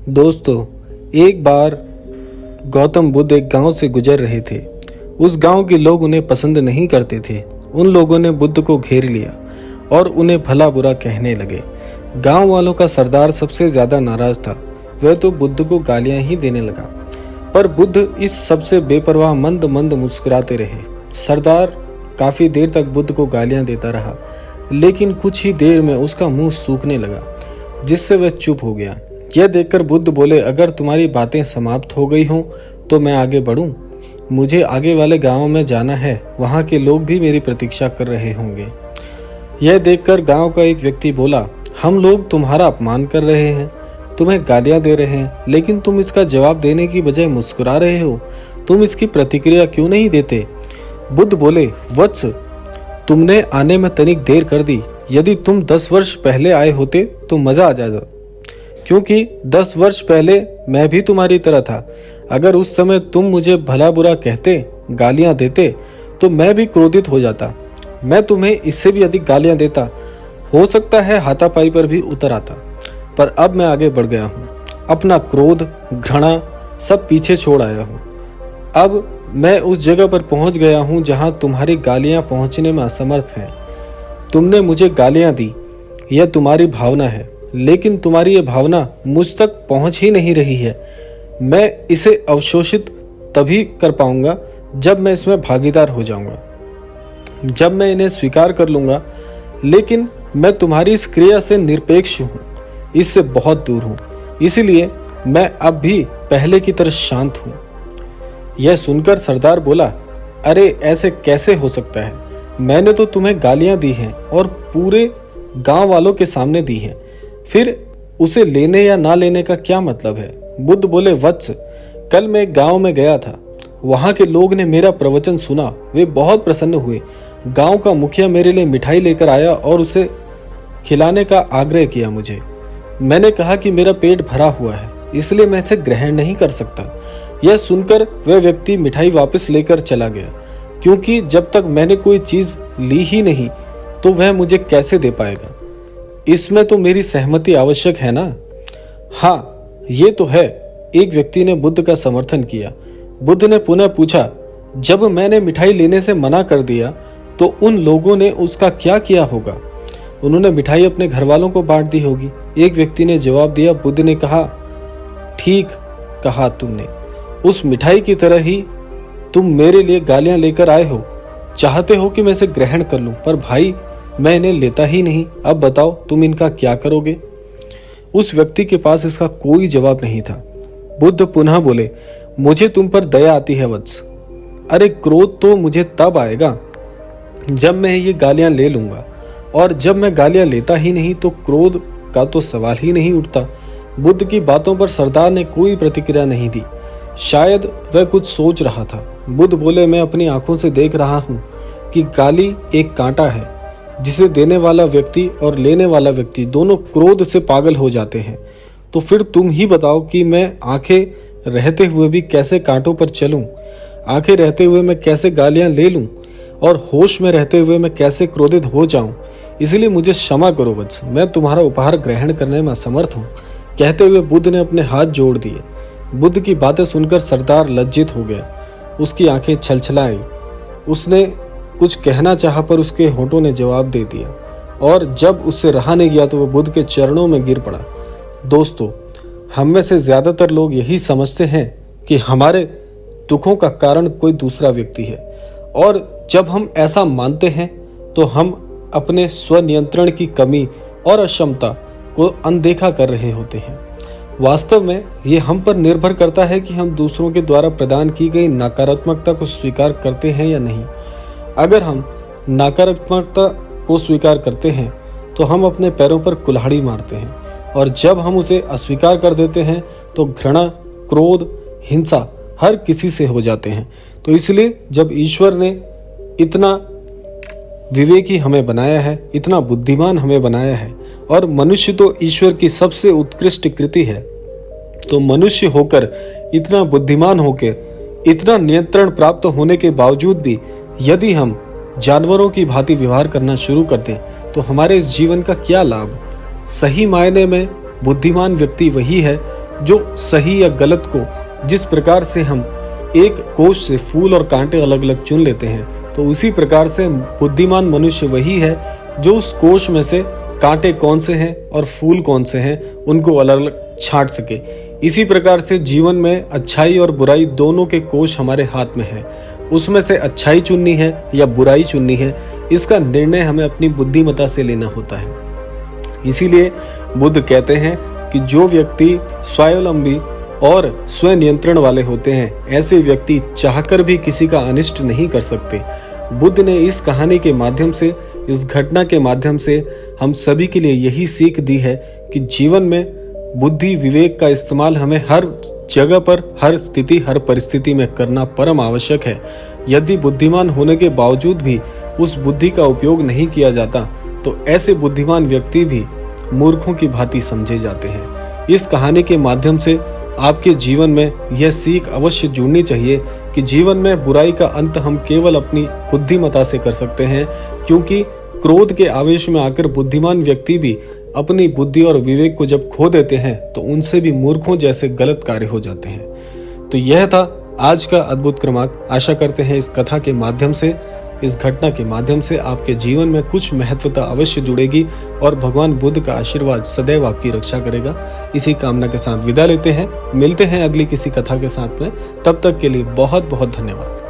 दोस्तों, एक बार गौतम बुद्ध एक गांव से गुजर रहे थे। उस गांव के लोग उन्हें पसंद नहीं करते थे। उन लोगों ने बुद्ध को घेर लिया और उन्हें भला बुरा कहने लगे। गांव वालों का सरदार सबसे ज्यादा नाराज था। वह तो बुद्ध को गालियां ही देने लगा, पर बुद्ध इस सबसे बेपरवाह मंद मंद मुस्कुराते रहे। सरदार काफी देर तक बुद्ध को गालियां देता रहा, लेकिन कुछ ही देर में उसका मुंह सूखने लगा, जिससे वह चुप हो गया। यह देखकर बुद्ध बोले, अगर तुम्हारी बातें समाप्त हो गई हों तो मैं आगे बढ़ूं। मुझे आगे वाले गांव में जाना है, वहां के लोग भी मेरी प्रतीक्षा कर रहे होंगे। यह देखकर गांव का एक व्यक्ति बोला, हम लोग तुम्हारा अपमान कर रहे हैं, तुम्हें गालियां दे रहे हैं, लेकिन तुम इसका जवाब देने की बजाय मुस्कुरा रहे हो। तुम इसकी प्रतिक्रिया क्यों नहीं देते? बुद्ध बोले, वत्स, तुमने आने में तनिक देर कर दी। यदि तुम 10 वर्ष पहले आए होते तो मजा आ जाता, क्योंकि 10 वर्ष पहले मैं भी तुम्हारी तरह था। अगर उस समय तुम मुझे भला बुरा कहते, गालियां देते, तो मैं भी क्रोधित हो जाता। मैं तुम्हें इससे भी अधिक गालियां देता, हो सकता है हाथापाई पर भी उतर आता। पर अब मैं आगे बढ़ गया हूँ, अपना क्रोध, घृणा सब पीछे छोड़ आया हूँ। अब मैं उस जगह पर पहुंच गया हूँ जहाँ तुम्हारी गालियां पहुंचने में असमर्थ हैं। तुमने मुझे गालियां दी, यह तुम्हारी भावना है, लेकिन तुम्हारी ये भावना मुझ तक पहुंच ही नहीं रही है। मैं इसे अवशोषित तभी कर पाऊंगा जब मैं इसमें भागीदार हो जाऊंगा, जब मैं इन्हें स्वीकार कर लूंगा। लेकिन मैं तुम्हारी इस क्रिया से निरपेक्ष हूं, इससे बहुत दूर हूं, इसीलिए मैं अब भी पहले की तरह शांत हूं। यह सुनकर सरदार बोला, अरे ऐसे कैसे हो सकता है? मैंने तो तुम्हें गालियां दी हैं और पूरे गांव वालों के सामने दी हैं, फिर उसे लेने या ना लेने का क्या मतलब है? बुद्ध बोले, वत्स, कल मैं एक गांव में गया था। वहां के लोग ने मेरा प्रवचन सुना, वे बहुत प्रसन्न हुए। गांव का मुखिया मेरे लिए मिठाई लेकर आया और उसे खिलाने का आग्रह किया मुझे। मैंने कहा कि मेरा पेट भरा हुआ है, इसलिए मैं इसे ग्रहण नहीं कर सकता। यह सुनकर वह व्यक्ति मिठाई वापस लेकर चला गया, क्योंकि जब तक मैंने कोई चीज ली ही नहीं तो वह मुझे कैसे दे पाएगा? इसमें तो मेरी सहमति आवश्यक है ना? हाँ, ये तो है। एक व्यक्ति ने बुद्ध का समर्थन किया। बुद्ध ने पुनः पूछा, जब मैंने मिठाई लेने से मना कर दिया तो उन लोगों ने उसका क्या किया होगा? उन्होंने मिठाई अपने घर वालों को बांट दी होगी। एक व्यक्ति ने जवाब दिया। बुद्ध ने कहा, ठीक कहा तुमने। उस मिठाई की तरह ही तुम मेरे लिए गालियां लेकर आए हो, चाहते हो कि मैं इसे ग्रहण कर लूं, पर भाई मैं इन्हें लेता ही नहीं। अब बताओ तुम इनका क्या करोगे? उस व्यक्ति के पास इसका कोई जवाब नहीं था। बुद्ध पुनः बोले, मुझे तुम पर दया आती है वत्स। अरे क्रोध तो मुझे तब आएगा जब मैं ये गालियां ले लूंगा, और जब मैं गालियां लेता ही नहीं तो क्रोध का तो सवाल ही नहीं उठता। बुद्ध की बातों पर सरदार ने कोई प्रतिक्रिया नहीं दी। शायद वह कुछ सोच रहा था। बुद्ध बोले, मैं अपनी आंखों से देख रहा हूं कि गाली एक कांटा है, जिसे देने वाला व्यक्ति और लेने वाला व्यक्ति दोनों क्रोध से पागल हो जाते हैं। तो फिर तुम ही बताओ कि मैं आंखें रहते हुए भी कैसे कांटों पर चलूं? आंखें रहते हुए मैं कैसे गालियां ले लूं? और होश में रहते हुए मैं कैसे क्रोधित हो जाऊं? इसलिए मुझे क्षमा करो वत्स, मैं तुम्हारा उपहार ग्रहण करने में असमर्थ हूं। कहते हुए बुद्ध ने अपने हाथ जोड़ दिए। बुद्ध की बातें सुनकर सरदार लज्जित हो गया। उसकी आंखें छलछलाई। उसने कुछ कहना चाहा, पर उसके होठों ने जवाब दे दिया, और जब उससे रहा नहीं गया तो वह बुद्ध के चरणों में गिर पड़ा। दोस्तों, हम में से ज्यादातर लोग यही समझते हैं कि हमारे दुखों का कारण कोई दूसरा व्यक्ति है, और जब हम ऐसा मानते हैं तो हम अपने स्वनियंत्रण की कमी और अक्षमता को अनदेखा कर रहे होते हैं। वास्तव में ये हम पर निर्भर करता है कि हम दूसरों के द्वारा प्रदान की गई नकारात्मकता को स्वीकार करते हैं या नहीं। अगर हम नकारात्मकता को स्वीकार करते हैं तो हम अपने पैरों पर कुल्हाड़ी मारते हैं, और जब हम उसे अस्वीकार कर देते हैं तो घृणा, क्रोध, हिंसा हर किसी से हो जाते हैं। तो इसलिए जब ईश्वर ने इतना विवेकी हमें बनाया है, इतना बुद्धिमान हमें बनाया है, और मनुष्य तो ईश्वर की सबसे उत्कृष्ट कृति है, तो मनुष्य होकर, इतना बुद्धिमान होकर, इतना नियंत्रण प्राप्त होने के बावजूद भी यदि हम जानवरों की भांति व्यवहार करना शुरू कर दें तो हमारे इस जीवन का क्या लाभ? सही मायने में बुद्धिमान व्यक्ति वही है जो सही या गलत को जिस प्रकार से हम एक कोश से फूल और कांटे अलग अलग चुन लेते हैं, तो उसी प्रकार से बुद्धिमान मनुष्य वही है जो उस कोश में से कांटे कौन से हैं और फूल कौन से हैं उनको अलग अलग छांट सके। इसी प्रकार से जीवन में अच्छाई और बुराई दोनों के कोश हमारे हाथ में है। उसमें से अच्छाई चुननी है या बुराई चुननी है, इसका निर्णय हमें अपनी बुद्धिमत्ता से लेना होता है। इसीलिए बुद्ध कहते हैं कि जो व्यक्ति स्वावलंबी और स्वनियंत्रण वाले होते हैं, ऐसे व्यक्ति चाहकर भी किसी का अनिष्ट नहीं कर सकते। बुद्ध ने इस कहानी के माध्यम से, इस घटना के माध्यम से हम सभी के लिए यही सीख दी है कि जीवन में बुद्धि विवेक का इस्तेमाल हमें हर जगह पर, हर स्थिति, हर परिस्थिति में करना परम आवश्यक है। यदि बुद्धिमान होने के बावजूद भी उस बुद्धि का उपयोग नहीं किया जाता तो ऐसे बुद्धिमान व्यक्ति भी मूर्खों की भांति समझे जाते हैं। इस कहानी के माध्यम से आपके जीवन में यह सीख अवश्य जुड़नी चाहिए कि जीवन में बुराई का अंत हम केवल अपनी बुद्धिमत्ता से कर सकते हैं, क्योंकि क्रोध के आवेश में आकर बुद्धिमान व्यक्ति भी अपनी बुद्धि और विवेक को जब खो देते हैं तो उनसे भी मूर्खों जैसे गलत कार्य हो जाते हैं। तो यह था आज का अद्भुत क्रमांक। आशा करते हैं इस कथा के माध्यम से, इस घटना के माध्यम से आपके जीवन में कुछ महत्वता अवश्य जुड़ेगी और भगवान बुद्ध का आशीर्वाद सदैव आपकी रक्षा करेगा। इसी कामना के साथ विदा लेते हैं। मिलते हैं अगली किसी कथा के साथ में। तब तक के लिए बहुत बहुत धन्यवाद।